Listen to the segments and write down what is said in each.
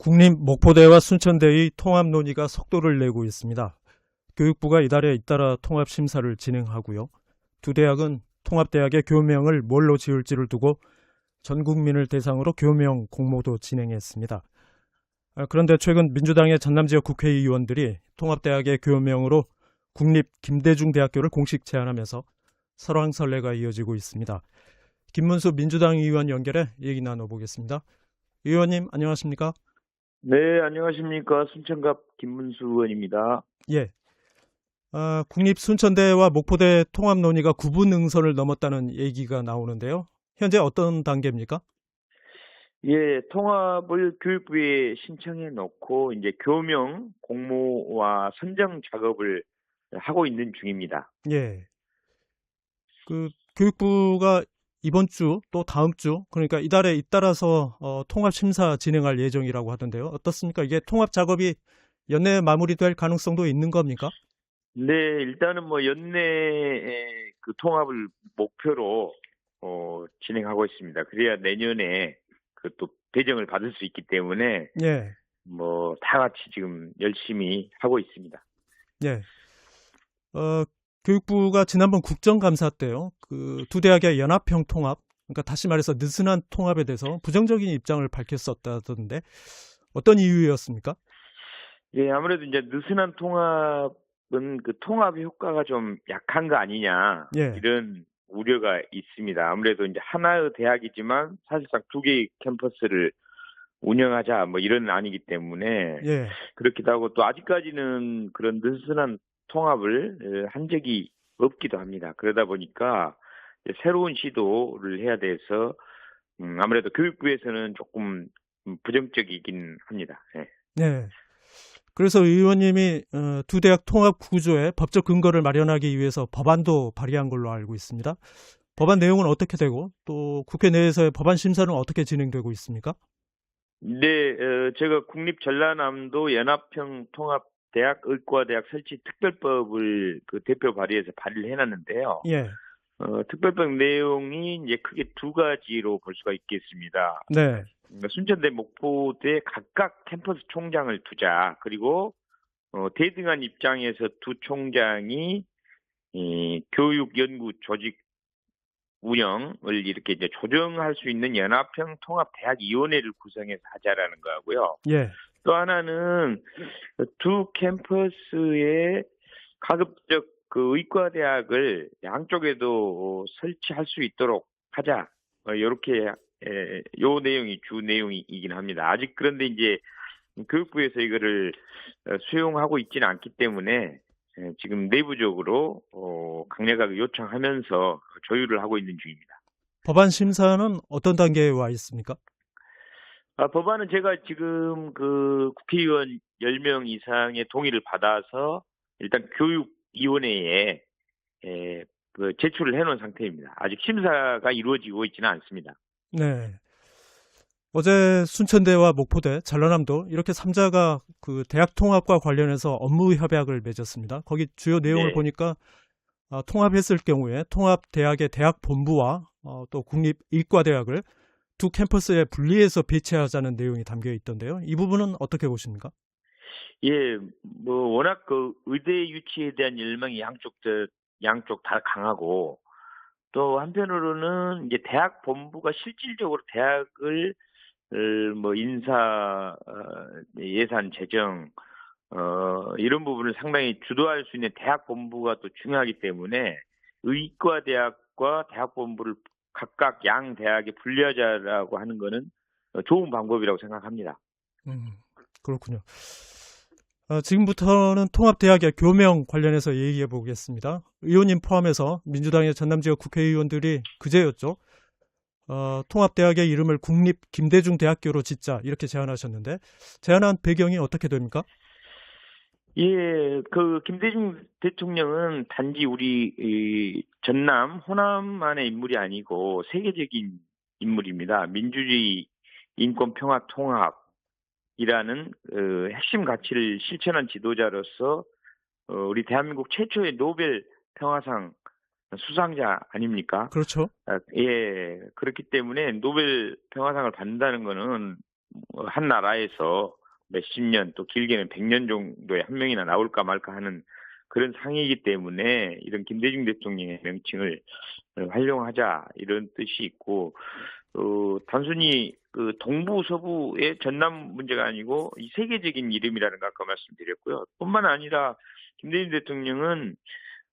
국립 목포대와 순천대의 통합 논의가 속도를 내고 있습니다. 교육부가 이달에 잇따라 통합 심사를 진행하고요. 두 대학은 통합대학의 교명을 뭘로 지을지를 두고 전 국민을 대상으로 교명 공모도 진행했습니다. 그런데 최근 민주당의 전남 지역 국회의원들이 통합대학의 교명으로 국립 김대중대학교를 공식 제안하면서 설왕설래가 이어지고 있습니다. 김문수 민주당 의원 연결해 얘기 나눠보겠습니다. 의원님 안녕하십니까? 네, 안녕하십니까. 순천갑 김문수 의원입니다. 예. 국립 순천대와 목포대 통합 논의가 구분 응선을 넘었다는 얘기가 나오는데요. 현재 어떤 단계입니까? 예, 통합을 교육부에 신청해 놓고 이제 교명 공모와 선정 작업을 하고 있는 중입니다. 예. 교육부가 이번 주 또 다음 주 그러니까 이달에 잇따라서 통합 심사 진행할 예정이라고 하던데요. 어떻습니까? 이게 통합 작업이 연내에 마무리될 가능성도 있는 겁니까? 네, 일단은 뭐 연내에 그 통합을 목표로 진행하고 있습니다. 그래야 내년에 그 또 배정을 받을 수 있기 때문에 예. 뭐 다 같이 지금 열심히 하고 있습니다. 예. 교육부가 지난번 국정감사 때요. 그 두 대학의 연합형 통합, 그러니까 다시 말해서 느슨한 통합에 대해서 부정적인 입장을 밝혔었다던데 어떤 이유였습니까? 예, 아무래도 이제 느슨한 통합은 그 통합 효과가 좀 약한 거 아니냐, 예. 이런 우려가 있습니다. 아무래도 이제 하나의 대학이지만 사실상 두 개의 캠퍼스를 운영하자 뭐 이런 아니기 때문에 예. 그렇기도 하고 또 아직까지는 그런 느슨한 통합을 한 적이 없기도 합니다. 그러다 보니까 이제 새로운 시도를 해야 돼서 아무래도 교육부에서는 조금 부정적이긴 합니다. 예. 네. 그래서 의원님이 두 대학 통합 구조의 법적 근거를 마련하기 위해서 법안도 발의한 걸로 알고 있습니다. 법안 내용은 어떻게 되고 또 국회 내에서의 법안 심사는 어떻게 진행되고 있습니까? 네, 제가 국립전라남도 연합형 통합대학 의과대학 설치 특별법을 그 대표 발의해서 발의를 해놨는데요. 예. 특별법 내용이 이제 크게 두 가지로 볼 수가 있겠습니다. 네. 순천대, 목포대 각각 캠퍼스 총장을 두자. 그리고 대등한 입장에서 두 총장이 이 교육, 연구, 조직 운영을 이렇게 이제 조정할 수 있는 연합형 통합대학위원회를 구성해서 하자라는 거고요. 예. 또 하나는 두 캠퍼스의 가급적 그 의과대학을 양쪽에도 설치할 수 있도록 하자. 이렇게 요 내용이 주 내용이긴 합니다. 아직 그런데 이제 교육부에서 이거를 수용하고 있지는 않기 때문에 지금 내부적으로 강력하게 요청하면서 조율을 하고 있는 중입니다. 법안 심사는 어떤 단계에 와 있습니까? 법안은 제가 지금 그 국회의원 10명 이상의 동의를 받아서 일단 교육위원회에 그 제출을 해놓은 상태입니다. 아직 심사가 이루어지고 있지는 않습니다. 네. 어제 순천대와 목포대, 전라남도 이렇게 3자가 그 대학 통합과 관련해서 업무 협약을 맺었습니다. 거기 주요 내용을 네. 보니까 통합했을 경우에 통합대학의 대학 본부와 또 국립의과대학을 두 캠퍼스에 분리해서 배치하자는 내용이 담겨 있던데요. 이 부분은 어떻게 보십니까? 예, 뭐 워낙 그 의대 유치에 대한 열망이 양쪽 다 강하고 또 한편으로는 이제 대학 본부가 실질적으로 대학을 뭐 인사, 예산, 재정 이런 부분을 상당히 주도할 수 있는 대학 본부가 또 중요하기 때문에 의과대학과 대학 본부를 각각 양 대학에 분리하자라고 하는 거는 좋은 방법이라고 생각합니다. 그렇군요. 지금부터는 통합대학의 교명 관련해서 얘기해 보겠습니다. 의원님 포함해서 민주당의 전남 지역 국회의원들이 그제였죠. 통합대학의 이름을 국립 김대중대학교로 짓자 이렇게 제안하셨는데 제안한 배경이 어떻게 됩니까? 예, 그 김대중 대통령은 단지 우리 이 전남, 호남만의 인물이 아니고 세계적인 인물입니다. 민주주의, 인권, 평화, 통합이라는 핵심 가치를 실천한 지도자로서 우리 대한민국 최초의 노벨 평화상 수상자 아닙니까? 그렇죠. 예, 그렇기 때문에 노벨 평화상을 받는다는 거는 한 나라에서 몇십 년 또 길게는 100년 정도에 한 명이나 나올까 말까 하는 그런 상이기 때문에 이런 김대중 대통령의 명칭을 활용하자 이런 뜻이 있고 단순히 그 동부 서부의 전남 문제가 아니고 이 세계적인 이름이라는 거 아까 말씀드렸고요. 뿐만 아니라 김대중 대통령은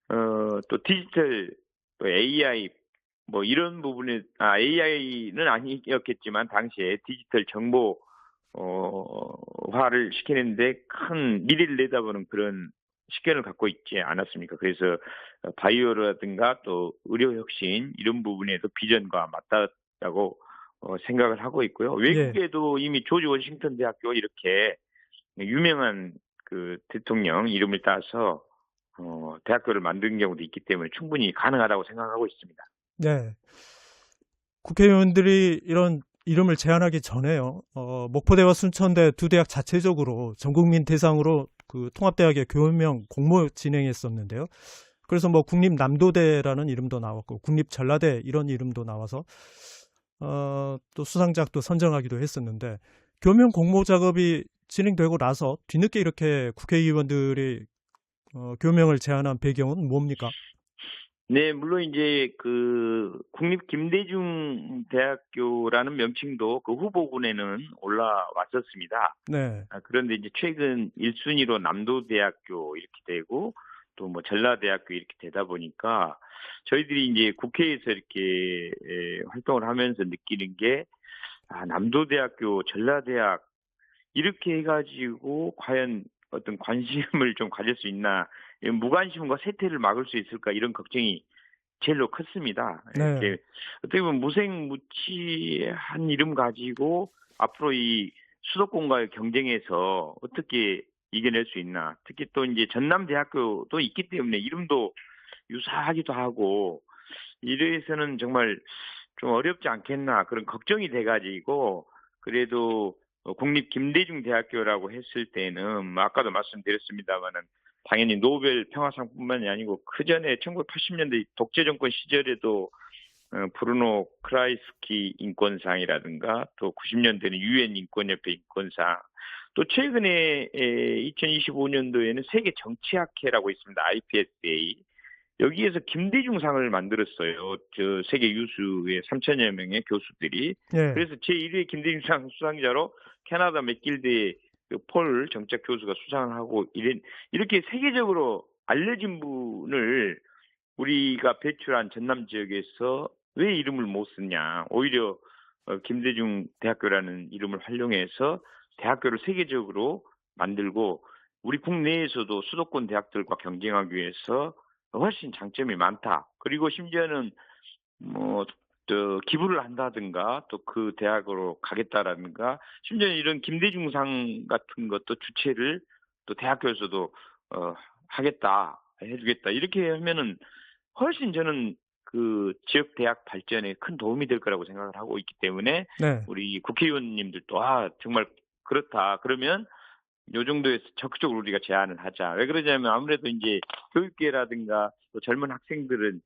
또 디지털 또 AI 뭐 이런 부분에 AI는 아니었겠지만 당시에 디지털 정보 화를 시키는데 큰 미래를 내다보는 그런 식견을 갖고 있지 않았습니까? 그래서 바이오라든가 또 의료 혁신 이런 부분에도 비전과 맞닿았다고 생각을 하고 있고요. 예. 외국에도 이미 조지 워싱턴 대학교 이렇게 유명한 그 대통령 이름을 따서 대학교를 만든 경우도 있기 때문에 충분히 가능하다고 생각하고 있습니다. 네. 국회의원들이 이런 이름을 제안하기 전에요. 목포대와 순천대 두 대학 자체적으로 전국민 대상으로 그 통합대학의 교명 공모 진행했었는데요. 그래서 뭐 국립남도대라는 이름도 나왔고 국립전라대 이런 이름도 나와서 또 수상작도 선정하기도 했었는데 교명 공모 작업이 진행되고 나서 뒤늦게 이렇게 국회의원들이 교명을 제안한 배경은 뭡니까? 네, 물론 이제 그 국립 김대중 대학교라는 명칭도 그 후보군에는 올라왔었습니다. 네, 그런데 이제 최근 1순위로 남도대학교 이렇게 되고 또 뭐 전라대학교 이렇게 되다 보니까 저희들이 이제 국회에서 이렇게 활동을 하면서 느끼는 게 남도대학교, 전라대학 이렇게 해가지고 과연 어떤 관심을 좀 가질 수 있나, 무관심과 쇠퇴를 막을 수 있을까 이런 걱정이 제일로 컸습니다. 네, 이렇게 어떻게 보면 무색무취한 이름 가지고 앞으로 이 수도권과의 경쟁에서 어떻게 이겨낼 수 있나. 특히 또 이제 전남대학교도 있기 때문에 이름도 유사하기도 하고 이래서는 정말 좀 어렵지 않겠나 그런 걱정이 돼가지고 그래도 국립 김대중 대학교라고 했을 때는 뭐 아까도 말씀드렸습니다마는 당연히 노벨 평화상뿐만이 아니고 그 전에 1980년대 독재 정권 시절에도 브루노 크라이스키 인권상이라든가 또 90년대는 유엔 인권협회 인권상 또 최근에 2025년도에는 세계 정치학회라고 있습니다. IPSA 여기에서 김대중상을 만들었어요. 저 세계 유수의 3천여 명의 교수들이. 예, 그래서 제1회 김대중상 수상자로 캐나다 맥길드의 그폴 정책 교수가 수상을 하고 이렇게 세계적으로 알려진 분을 우리가 배출한 전남 지역에서 왜 이름을 못 쓰냐. 오히려 김대중 대학교라는 이름을 활용해서 대학교를 세계적으로 만들고 우리 국내에서도 수도권 대학들과 경쟁하기 위해서 훨씬 장점이 많다. 그리고 심지어는 뭐 또 기부를 한다든가 또 그 대학으로 가겠다라든가 심지어 이런 김대중상 같은 것도 주최를 또 대학교에서도 하겠다 해주겠다 이렇게 하면은 훨씬 저는 그 지역 대학 발전에 큰 도움이 될 거라고 생각을 하고 있기 때문에 네, 우리 국회의원님들도 정말 그렇다 그러면 요 정도에서 적극적으로 우리가 제안을 하자. 왜 그러냐면 아무래도 이제 교육계라든가 또 젊은 학생들은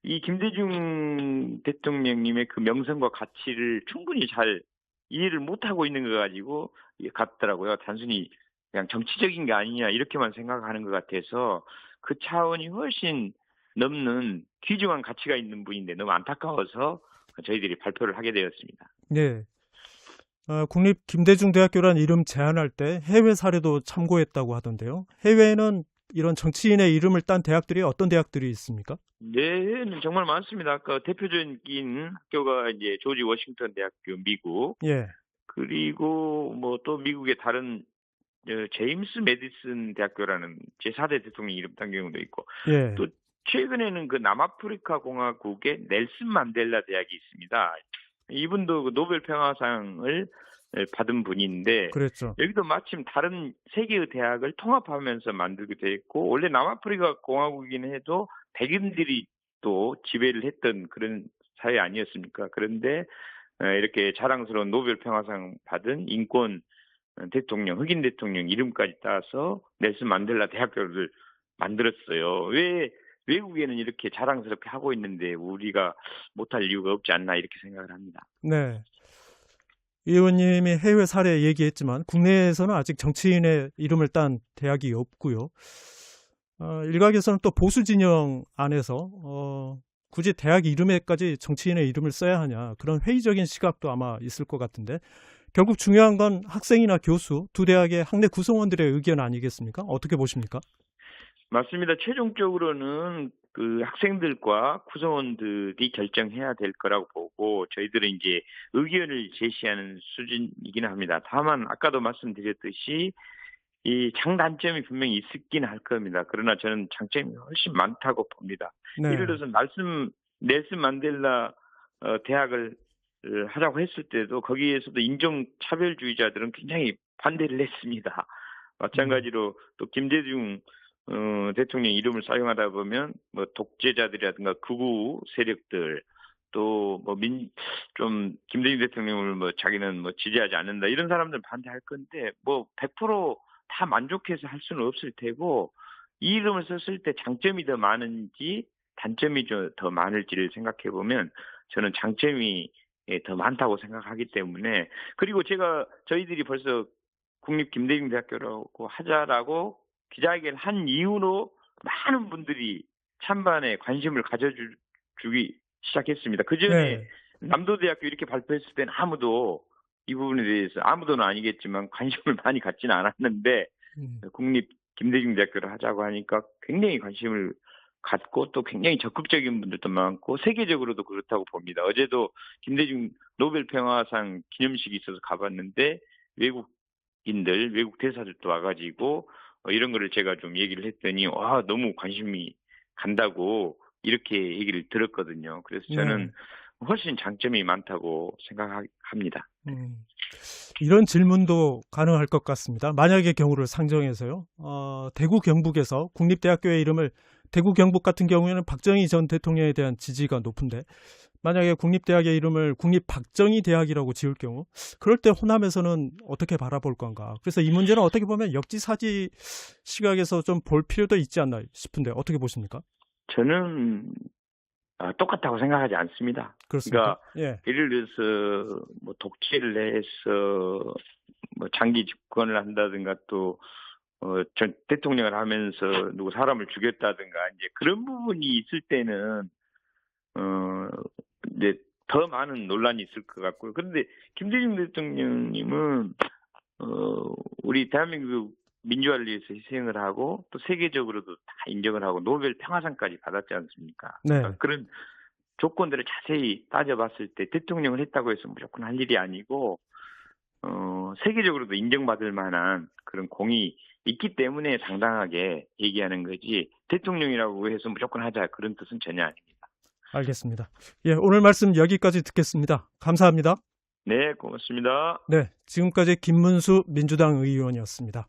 이 김대중 대통령님의 그 명성과 가치를 충분히 잘 이해를 못하고 있는 거 가지고 같더라고요. 단순히 그냥 정치적인 게 아니냐 이렇게만 생각하는 것 같아서 그 차원이 훨씬 넘는 귀중한 가치가 있는 분인데 너무 안타까워서 저희들이 발표를 하게 되었습니다. 예. 국립 김대중대학교란 이름 제안할 때 해외 사례도 참고했다고 하던데요. 해외에는 이런 정치인의 이름을 딴 대학들이 어떤 대학들이 있습니까? 네, 정말 많습니다. 아까 대표적인 학교가 이제 조지 워싱턴 대학교 미국, 예, 그리고 뭐 또 미국의 다른 제임스 메디슨 대학교라는 제4대 대통령 이름 딴 경우도 있고, 예, 또 최근에는 그 남아프리카 공화국의 넬슨 만델라 대학이 있습니다. 이분도 그 노벨 평화상을 받은 분인데 그랬죠. 여기도 마침 다른 세계의 대학을 통합하면서 만들기도 했고 원래 남아프리카 공화국이긴 해도 백인들이 또 지배를 했던 그런 사회 아니었습니까? 그런데 이렇게 자랑스러운 노벨 평화상 받은 인권 대통령, 흑인 대통령 이름까지 따서 넬슨 만델라 대학교를 만들었어요. 왜 외국에는 이렇게 자랑스럽게 하고 있는데 우리가 못할 이유가 없지 않나 이렇게 생각을 합니다. 네. 의원님이 해외 사례 얘기했지만 국내에서는 아직 정치인의 이름을 딴 대학이 없고요. 일각에서는 또 보수 진영 안에서 굳이 대학 이름에까지 정치인의 이름을 써야 하냐 그런 회의적인 시각도 아마 있을 것 같은데 결국 중요한 건 학생이나 교수 두 대학의 학내 구성원들의 의견 아니겠습니까? 어떻게 보십니까? 맞습니다. 최종적으로는 그 학생들과 구성원들이 결정해야 될 거라고 보고 저희들은 이제 의견을 제시하는 수준이긴 합니다. 다만 아까도 말씀드렸듯이 이 장단점이 분명히 있긴 할 겁니다. 그러나 저는 장점이 훨씬 많다고 봅니다. 네. 예를 들어서 넬슨 만델라 대학을 하자고 했을 때도 거기에서도 인종차별주의자들은 굉장히 반대를 했습니다. 마찬가지로 또 김대중 대통령 이름을 사용하다 보면 뭐 독재자들이라든가 극우 세력들 또 뭐 좀 김대중 대통령을 뭐 자기는 뭐 지지하지 않는다 이런 사람들 반대할 건데 뭐 100%다 만족해서 할 수는 없을 테고 이 이름을 썼을 때 장점이 더 많은지 단점이 더 많을지를 생각해 보면 저는 장점이 더 많다고 생각하기 때문에 그리고 저희들이 벌써 국립 김대중대학교라고 하자라고 기자회견을 한 이후로 많은 분들이 찬반에 관심을 가져주기 시작했습니다. 그 전에 네. 남도대학교 이렇게 발표했을 때는 아무도 이 부분에 대해서 아무도는 아니겠지만 관심을 많이 갖지는 않았는데 국립 김대중대학교를 하자고 하니까 굉장히 관심을 갖고 또 굉장히 적극적인 분들도 많고 세계적으로도 그렇다고 봅니다. 어제도 김대중 노벨 평화상 기념식이 있어서 가봤는데 외국 대사들도 와가지고 이런 거를 제가 좀 얘기를 했더니 와 너무 관심이 간다고 이렇게 얘기를 들었거든요. 그래서 저는 훨씬 장점이 많다고 생각합니다. 이런 질문도 가능할 것 같습니다. 만약의 경우를 상정해서요. 대구 경북에서 국립대학교의 이름을 대구 경북 같은 경우에는 박정희 전 대통령에 대한 지지가 높은데 만약에 국립대학의 이름을 국립박정희 대학이라고 지을 경우 그럴 때 호남에서는 어떻게 바라볼 건가. 그래서 이 문제는 어떻게 보면 역지사지 시각에서 좀 볼 필요도 있지 않나 싶은데 어떻게 보십니까? 저는 똑같다고 생각하지 않습니다. 그렇습니까? 그러니까 예를 들어서 뭐 독재를 해서 뭐 장기 집권을 한다든가 또 전 대통령을 하면서 누구 사람을 죽였다든가 이제 그런 부분이 있을 때는 이제 더 많은 논란이 있을 것 같고요. 그런데 김대중 대통령님은 우리 대한민국 민주화를 위해서 희생을 하고 또 세계적으로도 다 인정을 하고 노벨 평화상까지 받았지 않습니까? 네. 그러니까 그런 조건들을 자세히 따져봤을 때 대통령을 했다고 해서 무조건 할 일이 아니고 세계적으로도 인정받을 만한 그런 공이 있기 때문에 당당하게 얘기하는 거지 대통령이라고 해서 무조건 하자 그런 뜻은 전혀 아닙니다. 알겠습니다. 예, 오늘 말씀 여기까지 듣겠습니다. 감사합니다. 네, 고맙습니다. 네, 지금까지 김문수 민주당 의원이었습니다.